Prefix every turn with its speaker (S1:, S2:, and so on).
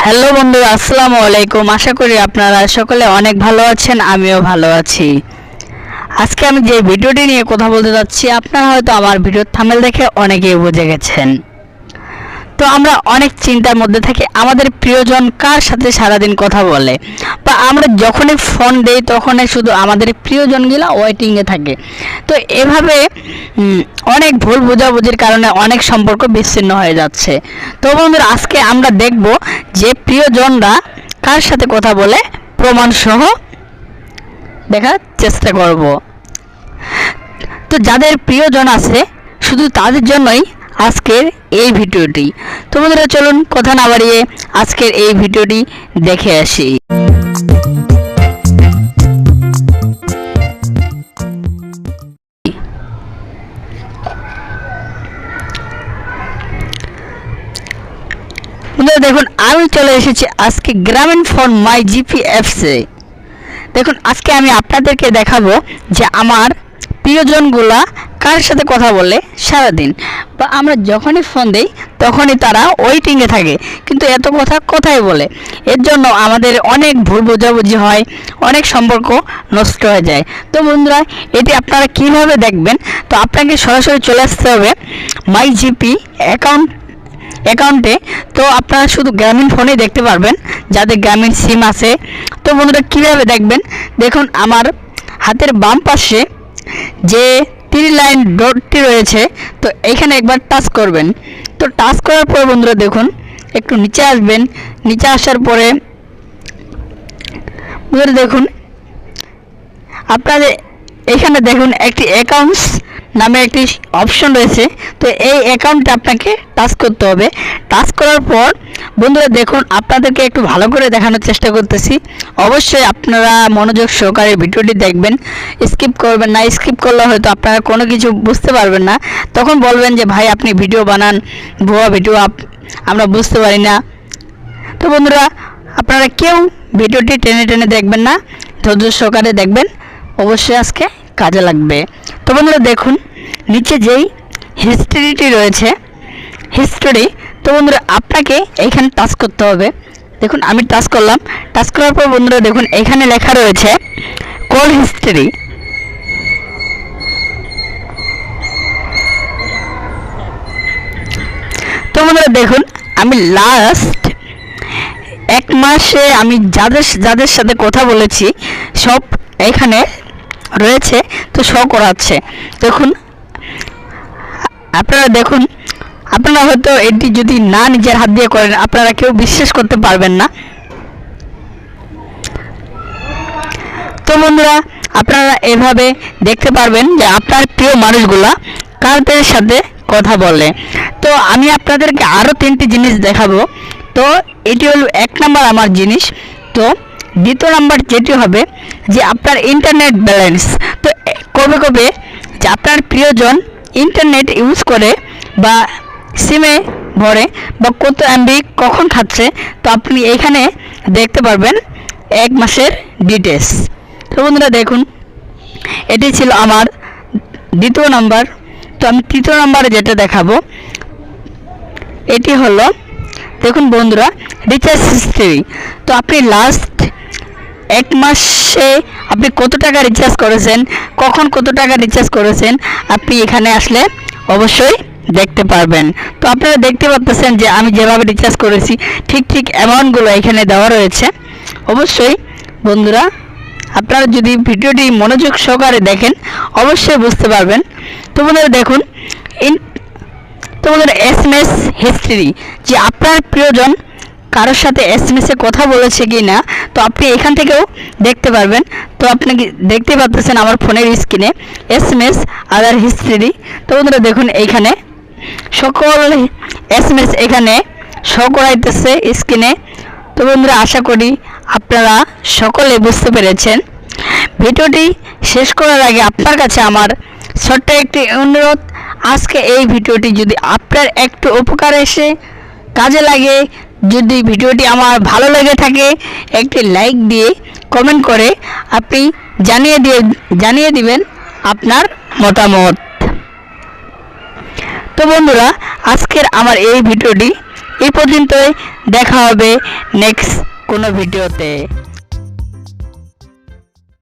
S1: Hello বন্ধুরা, আসসালামু আলাইকুম। আশা করি আপনারা সকলে অনেক ভালো আছেন, আমিও ভালো আছি। আজকে আমি যে ভিডিওটি নিয়ে কথা বলতে যাচ্ছি, আপনারা হয়তো আমার ভিডিওর থাম্বনেল দেখে অনেকেই বুঝে গেছেন। তো আমরা অনেক চিন্তার মধ্যে থাকি, আমাদের প্রিয়জন কার সাথে সারাদিন কথা বলে, বা আমরা যখনই ফোন দেই তখনই শুধু আমাদের প্রিয়জনগুলো ওয়েটিংয়ে থাকে। তো এভাবে অনেক ভুল বোঝাবুঝির কারণে অনেক সম্পর্ক বিচ্ছিন্ন হয়ে যাচ্ছে। তো বন্ধুরা, আজকে আমরা দেখব যে প্রিয়জনরা কার সাথে কথা বলে, প্রমাণ সহ দেখার চেষ্টা করব। তো যাদের প্রিয়জন আছে শুধু তাদের জন্যই আজকের এই ভিডিওটি। তো বন্ধুরা, চলুন কথা না বাড়িয়ে আজকের এই ভিডিওটি দেখে আসি। বন্ধুরা দেখুন, আমি চলে এসেছি আজকে গ্রামীণ ফোন মাই জিপি অ্যাপসে। দেখুন, আজকে আমি আপনাদেরকে দেখাবো যে আমার প্রিয়জনগুলা কার সাথে কথা বলে সারাদিন, বা আমরা যখনই ফোন দিই তখনই তারা ওয়েটিংয়ে থাকে, কিন্তু এত কথা কোথায় বলে। এর জন্য আমাদের অনেক ভুল বোঝাবুঝি হয়, অনেক সম্পর্ক নষ্ট হয়ে যায়। তো বন্ধুরা, এটি আপনারা কিভাবে দেখবেন? তো আপনাকে সরাসরি চলে আসতে হবে মাই জিপি অ্যাকাউন্টে। তো আপনারা শুধু গ্রামীণ ফোনেই দেখতে পারবেন, যাদের গ্রামীণ সিম আছে। তো বন্ধুরা, কীভাবে দেখবেন? দেখুন, আমার হাতের বাম পাশে যে 3 লাইন ডটটি রয়েছে, তো এইখানে একবার টাচ করবেন। তো টাচ করার পর বন্ধুরা দেখুন, একটু নিচে আসবেন। নিচে আসার পরে বন্ধুরা দেখুন, আপনাদের এখানে দেখুন একটি অ্যাকাউন্টস নামে একটি অপশন রয়েছে। তো এই অ্যাকাউন্টটা আপনাকে টাচ করতে হবে। টাচ করার পর বন্ধুরা দেখুন, আপনাদেরকে একটু ভালো করে দেখানোর চেষ্টা করতেছি। অবশ্যই আপনারা মনোযোগ সহকারে ভিডিওটি দেখবেন, স্কিপ করবেন না। স্কিপ করলে হয়তো আপনারা কোনো কিছু বুঝতে পারবেন না, তখন বলবেন যে ভাই আপনি ভিডিও বানান, ভুয়া ভিডিও আমরা বুঝতে পারি না। তো বন্ধুরা, আপনারা কেউ ভিডিওটি টেনে টেনে দেখবেন না, ধৈর্য সহকারে দেখবেন, অবশ্যই আজকে কাজে লাগবে। তো বন্ধুরা দেখুন, নিচে যেই হিস্ট্রিটি রয়েছে, হিস্টোরি, তো বন্ধুরা আপনাকে এইখানে টাচ করতে হবে। দেখুন, আমি টাচ করলাম। টাচ করার পর বন্ধুরা দেখুন, এখানে লেখা রয়েছে কল হিস্ট্রি। তো বন্ধুরা দেখুন, আমি লাস্ট 1 মাসে আমি যাদের সাথে কথা বলেছি সব এখানে রয়েছে, তো শো করাচ্ছে। দেখুন, আপনারা দেখুন, আপনারা হয়তো এটি যদি না নিজের হাত দিয়ে করেন, আপনারা কেউ বিশ্বাস করতে পারবেন না। তো বন্ধুরা, আপনারা এভাবে দেখতে পারবেন যে আপনার প্রিয় মানুষগুলা কাদের সাথে কথা বলে। তো আমি আপনাদেরকে আরও 3টি জিনিস দেখাবো। তো এটি হলো 1 নাম্বার আমার জিনিস। তো দ্বিতীয় নাম্বার যেটি হবে যে আপনার ইন্টারনেট ব্যালেন্স। তো কবে কবে যে আপনার প্রিয়জন ইন্টারনেট ইউজ করে বা সিমে ভরে, বা কত এমবি কখন খাচ্ছে, তো আপনি এইখানে দেখতে পারবেন 1 মাসের ডিটেলস। তো বন্ধুরা দেখুন, এটি ছিল আমার দ্বিতীয় নাম্বার। তো আমি তৃতীয় নাম্বারে যেটা দেখাবো, এটি হলো দেখুন বন্ধুরা, রিচার্জ হিস্ট্রি। তো আপনি লাস্ট 1 মাসে আপনি কত টাকা রিচার্জ করেছেন, কখন কত টাকা রিচার্জ করেছেন, আপনি এখানে আসলে অবশ্যই দেখতে পারবেন। তো আপনারা দেখতে পাচ্ছেন যে আমি যেভাবে রিচার্জ করেছি ঠিক অ্যামাউন্টগুলো এখানে দেওয়া রয়েছে। অবশ্যই বন্ধুরা, আপনারা যদি ভিডিওটি মনোযোগ সহকারে দেখেন অবশ্যই বুঝতে পারবেন। তো বন্ধুরা দেখুন, তো বন্ধুরা এসএমএস হিস্ট্রি, যে আপনার প্রিয়জন কারোর সাথে এসএমএসে কথা বলেছে কি না, তো আপনি এখান থেকেও দেখতে পারবেন। তো আপনি দেখতে পাচ্ছেন আমার ফোনের স্ক্রিনে এসএমএস আদার হিস্ট্রি। তো বন্ধুরা দেখুন, এইখানে সকল এসএমএস এখানে শো করাইতেছে স্ক্রিনে। তো বন্ধুরা, আশা করি আপনারা সকলে বুঝতে পেরেছেন। ভিডিওটি শেষ করার আগে আপনার কাছে আমার ছোট্ট একটি অনুরোধ, আজকে এই ভিডিওটি যদি আপনার একটু উপকারে এসে কাজে লাগে, যদি ভিডিওটি আমার ভালো লেগে থাকে, একটি লাইক দিয়ে কমেন্ট করে আপনি জানিয়ে দিবেন আপনার মতামত। তো বন্ধুরা, আজকের আমার এই ভিডিওটি এই পর্যন্তই, দেখা হবে নেক্সট কোনো ভিডিওতে।